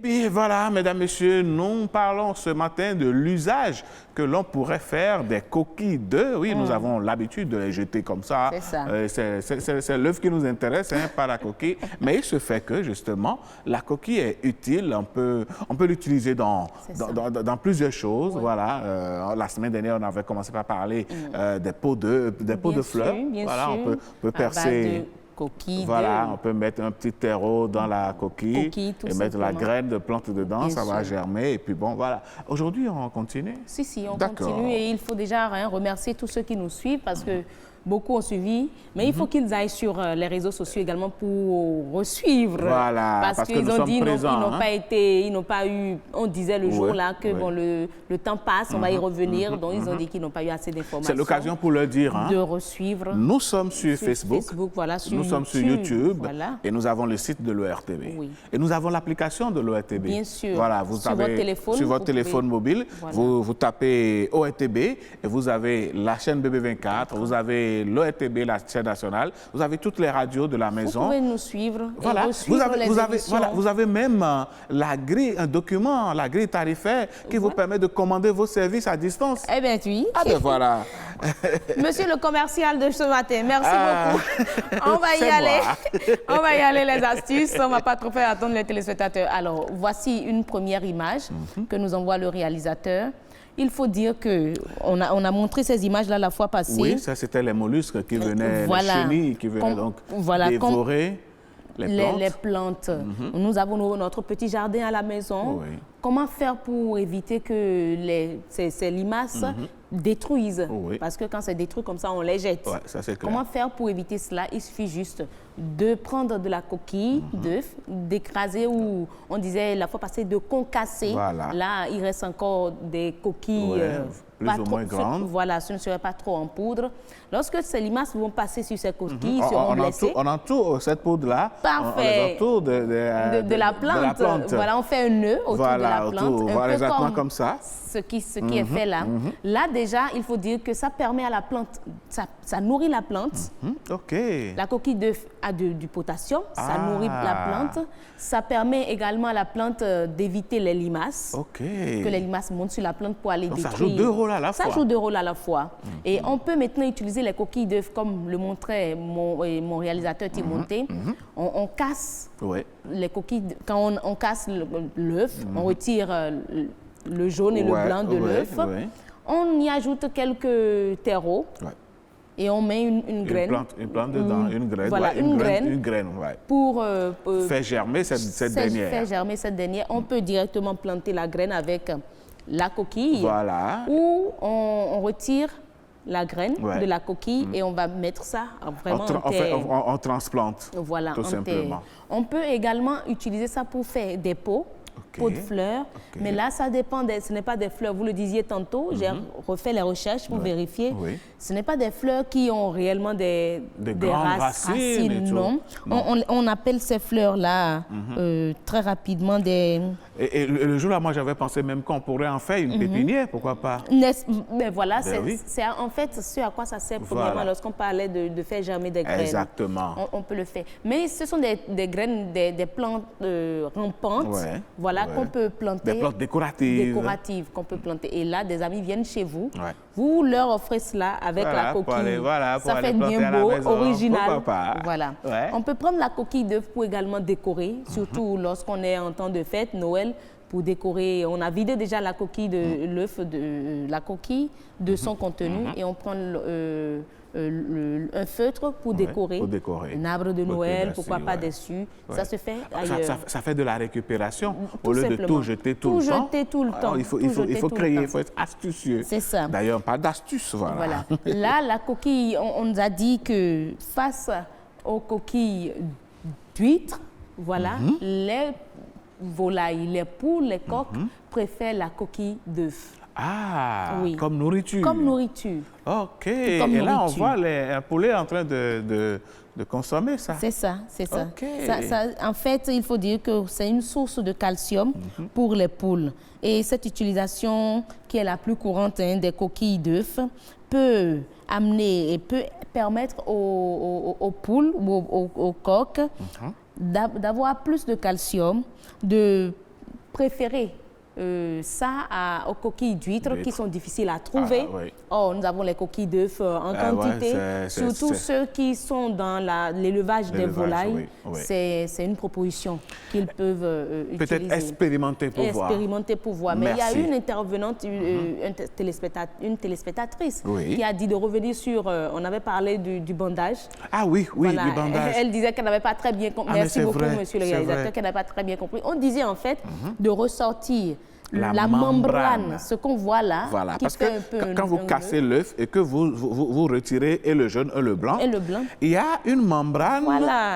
bien, voilà, mesdames, messieurs, nous parlons ce matin de l'usage que l'on pourrait faire des coquilles d'œufs. Oui, nous avons l'habitude de les jeter comme ça. C'est ça. C'est l'œuf qui nous intéresse, hein, pas la coquille. Mais il se fait que, justement, la coquille est utile. On peut l'utiliser dans plusieurs choses. Oui. Voilà. La semaine dernière, on avait commencé par parler des pots de fleurs. Voilà, on peut percer. Coquille, voilà, on peut mettre un petit terreau dans la coquille et mettre la graine de plante dedans, ça va germer. Et puis bon, voilà. Aujourd'hui, on continue? Si, on continue. Et il faut déjà remercier tous ceux qui nous suivent parce que beaucoup ont suivi, mais il faut qu'ils aillent sur les réseaux sociaux également pour resuivre. Voilà, parce qu'ils ont dit qu'ils n'ont pas eu, on disait le jour-là que bon, le temps passe, on va y revenir, donc ils ont dit qu'ils n'ont pas eu assez d'informations. C'est l'occasion pour leur dire de resuivre. Nous sommes sur Facebook, voilà, nous sommes sur YouTube, voilà. Et nous avons le site de l'ORTB. Oui. Et nous avons l'application de l'ORTB. Bien sûr. Voilà, sur votre téléphone mobile, voilà. vous tapez ORTB et vous avez la chaîne BB24, vous avez l'ORTB, la chaîne nationale, vous avez toutes les radios de la maison. Vous pouvez nous suivre. Voilà. Vous avez même la grille, un document, la grille tarifaire qui vous permet de commander vos services à distance. Eh bien, oui. Ah ben voilà. Monsieur le commercial de ce matin, merci beaucoup. On va y aller. On va y aller, les astuces. On ne va pas trop faire attendre les téléspectateurs. Alors, voici une première image que nous envoie le réalisateur. Il faut dire qu'on a montré ces images-là la fois passée. Oui, ça c'était les mollusques qui venaient, les chenilles qui venaient donc dévorer les plantes. Nous avons notre petit jardin à la maison. Oui. Comment faire pour éviter que ces limaces détruisent? Oui. Parce que quand c'est détruit comme ça, on les jette. Ouais, ça, c'est clair. Comment faire pour éviter cela? Il suffit juste de prendre de la coquille d'œuf, d'écraser ou on disait la fois passée de concasser. Voilà. Là, il reste encore des coquilles plus ou moins grandes. Voilà, ce ne serait pas trop en poudre. Lorsque ces limaces vont passer sur ces coquilles, ils seront blessées. On entoure cette poudre-là. Parfait. On de la plante. Voilà, on fait un nœud autour de la plante. Voilà, exactement comme ça. Ce qui est fait là. Là, déjà, il faut dire que ça permet à la plante, ça nourrit la plante. OK. La coquille d'œuf a du potassium, ça nourrit la plante. Ça permet également à la plante d'éviter les limaces. OK. Que les limaces montent sur la plante pour aller détruire. Ça joue deux rôles à la fois. Ça joue deux rôles à la fois. Et on peut maintenant utiliser les coquilles d'œuf comme le montrait mon réalisateur Timothée. On casse les coquilles. Quand on casse l'œuf, on retire le jaune et le blanc de l'œuf. On y ajoute quelques terreaux. Et on met une graine. Une plante dedans, une graine. Voilà, une graine. Pour faire germer cette dernière. Faire germer cette dernière. On peut directement planter la graine avec la coquille. Voilà. Ou on retire la graine de la coquille et on va mettre ça vraiment en terre. On transplante, voilà, tout simplement. On peut également utiliser ça pour faire des pots. Pots de fleurs, mais là, ça dépend, ce n'est pas des fleurs, vous le disiez tantôt, j'ai refait les recherches pour vérifier, ce n'est pas des fleurs qui ont réellement des racines, non. On appelle ces fleurs-là très rapidement des... Et le jour-là, moi, j'avais pensé même qu'on pourrait en faire une pépinière, pourquoi pas? Mais voilà, c'est en fait ce à quoi ça sert premièrement lorsqu'on parlait de faire germer des graines. Exactement. On peut le faire. Mais ce sont des graines, des plantes rampantes, voilà, qu'on peut planter. Des plantes décoratives. Décoratives qu'on peut planter. Et là, des amis viennent chez vous, vous leur offrez cela avec la coquille. Ça fait bien beau, original. Pourquoi pas? Voilà. On peut prendre la coquille d'œuf pour également décorer, surtout lorsqu'on est en temps de fête, Noël. Pour décorer, on a vidé déjà la coquille de l'œuf, la coquille de son contenu et on prend un feutre pour décorer. Un arbre de Noël, pourquoi pas dessus. Ça se fait ailleurs. Ça fait de la récupération au lieu de tout jeter tout le temps. Tout jeter tout le temps. Il faut créer, il faut être astucieux. C'est ça. D'ailleurs, pas d'astuce, voilà. Là, la coquille, on nous a dit que face aux coquilles d'huîtres, voilà, les volailles, les poules, les coqs préfèrent la coquille d'œuf. Ah, comme nourriture. Comme nourriture. OK. Et là, on voit un poulet en train de consommer ça. C'est ça, c'est ça. Okay. En fait, il faut dire que c'est une source de calcium pour les poules. Et cette utilisation, qui est la plus courante des coquilles d'œufs, peut amener et peut permettre aux poules ou aux coqs d'avoir plus de calcium, de préféré ça aux coquilles d'huîtres qui sont difficiles à trouver. Oui. Or, nous avons les coquilles d'œufs en quantité, surtout ceux qui sont dans l'élevage des volailles. Oui. C'est une proposition qu'ils peuvent utiliser. Peut-être expérimenter pour voir. Expérimenter pour voir. Mais il y a une intervenante, une téléspectatrice, qui a dit de revenir sur... on avait parlé du bandage. Ah oui, voilà. Du bandage. Elle disait qu'elle n'avait pas très bien compris. Merci beaucoup, monsieur le réalisateur, qu'elle n'avait pas très bien compris. On disait en fait de ressortir la membrane, ce qu'on voit là, voilà, parce que quand vous cassez l'œuf et que vous retirez et le jaune et le blanc, il y a une membrane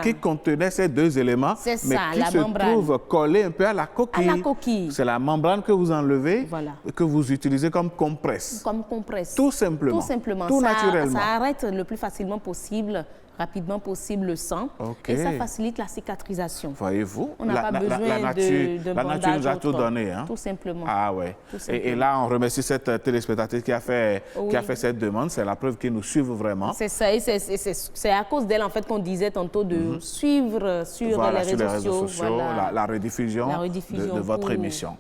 qui contenait ces deux éléments, mais qui se trouve collée un peu à la coquille. C'est la membrane que vous enlevez et que vous utilisez comme compresse. Comme compresse. Tout simplement. Tout simplement. Tout naturellement. Ça arrête le plus facilement possible, rapidement possible le sang et ça facilite la cicatrisation. Voyez-vous, on n'a pas besoin de bandage. La nature nous a tout donné. Hein? Tout simplement. Ah ouais. Et là, on remercie cette téléspectatrice qui a fait cette demande. C'est la preuve qu'ils nous suivent vraiment. C'est ça. C'est à cause d'elle en fait qu'on disait tantôt de suivre sur les réseaux sociaux la rediffusion de votre émission.